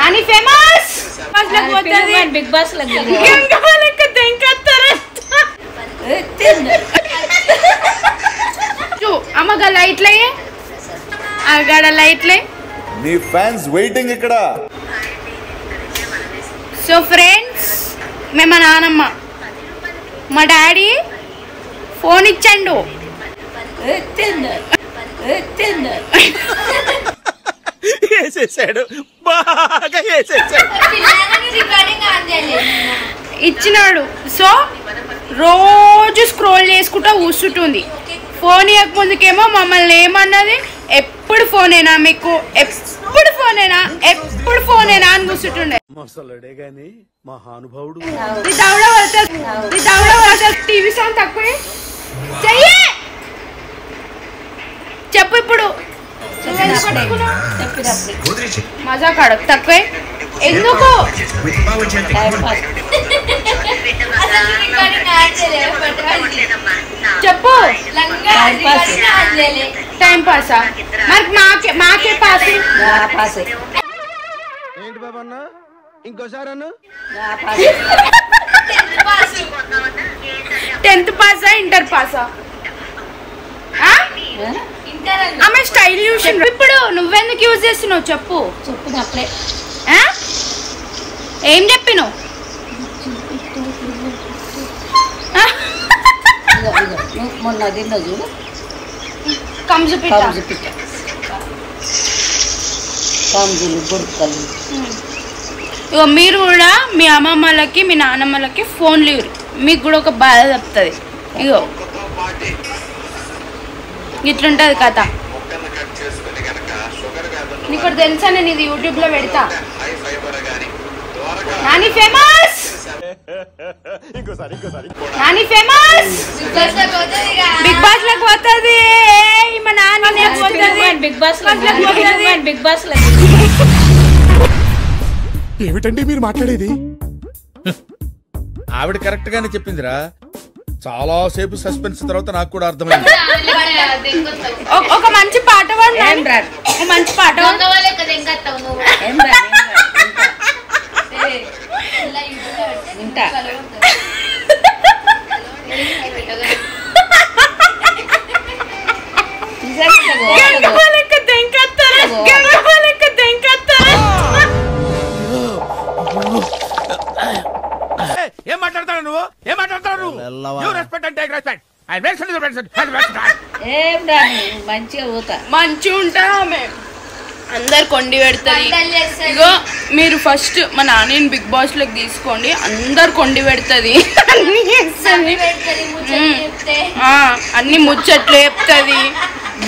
Nani famous Bigg boss అమ్మగా లైట్లే అగడ లైట్లే నీ fans waiting ఇక్కడ. సో ఫ్రెండ్స్ మేము మా నానమ్మ మా డాడీ ఫోన్ ఇచ్చండు. వేసేసాడు, బాగా వేసేసాడు. ఇచ్చినాడు. సో రోజు స్క్రోల్ చేసుకుంటా కూర్చుంటుంది. ఫోన్ ఇవ్వకముందుకేమో మమ్మల్ని ఏమన్నది, ఎప్పుడు ఫోనేనా మీకు, ఎప్పుడు ఫోనేనా, ఎప్పుడు ఫోనేనా అని కూర్చుంటుండే. మసలుడే గాని మహానుభావుడు. టీవీ సౌండ్ తక్కువే చెయ్యి. చెప్పు ఇప్పుడు. మజా కాడ తక్కువే ఎందుకు? చెప్పు. టైం పాసా? మరి మాకే పాస్. ఏంటి బాబా అన్న, ఇంకోసారి అన్న. 10th పాసా inter పాసా? ఆమె స్టైల్ చూసి ఇప్పుడు నువ్వెందుకు యూజ్ చేస్తున్నావు చెప్పు. చెప్పినప్పుడే ఏం చెప్పినావు? మొన్న తిన్న చూడు కంజులు గుర్తలు. ఇగో మీరు కూడా మీ అమ్మమ్మలకి మీ నాన్నమ్మలకి ఫోన్లు ఇవ్వరు, మీకు కూడా ఒక బాధ తప్పుతుంది. ఇగో ఇట్లుంటది కథ. నీకు తెలుసా, నేను ఇది యూట్యూబ్ లో పెడతా. Nani famous, Nani famous, Bigg Boss లకు పోతుంది. మా నాన్న బిగ్ బాస్ బిగ్ బాస్ ఏమిటండి మీరు మాట్లాడేది? ఆవిడ కరెక్ట్ గానే చెప్పిందిరా. చాలా సేపు సస్పెన్స్ తర్వాత నాకు కూడా అర్థమైంది. ఒక మంచి పాట పాడు. మంచి పాట ఏం మాట్లాడతావు నువ్వు? ఏం మాట్లాడతావు నువ్వు? మంచిగా పోతా, మంచిగా ఉంటా. ఆమె అందరు కొండి పెడతారు. ఇగో మీరు ఫస్ట్ మా నాన్నని బిగ్ బాస్ లోకి తీసుకోండి, అందరు కొండి పెడుతుంది. అన్ని ముచ్చట్లు చెప్తుంది,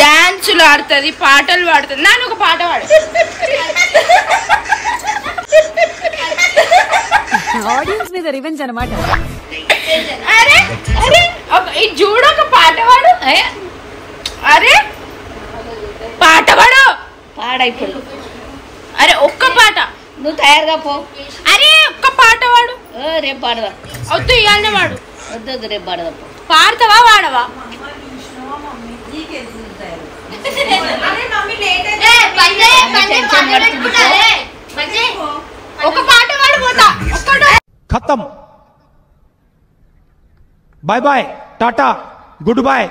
డాన్సులు ఆడుతుంది, పాటలు పాడుతుంది. నాన్న ఒక పాట పాడు. ఆడియన్స్ మీద రివెంజ్ అన్నమాట. అరే అరే ఇది చూడు, ఒక పాట పాడు. అరే పాట పాడు. పాడైపోయి. అరే ఒక్క పాట. నువ్వు తయారుగా పో. అరే ఒక్క పాట పాడు. రేపు పాడదా? వద్దు, ఇవాళనే వాడు. వద్దు, రేపు పాడదా. పాడతావా వాడవా? ఒక పాట పాడిపోతా. ఖతం. Bye bye, tata, good bye.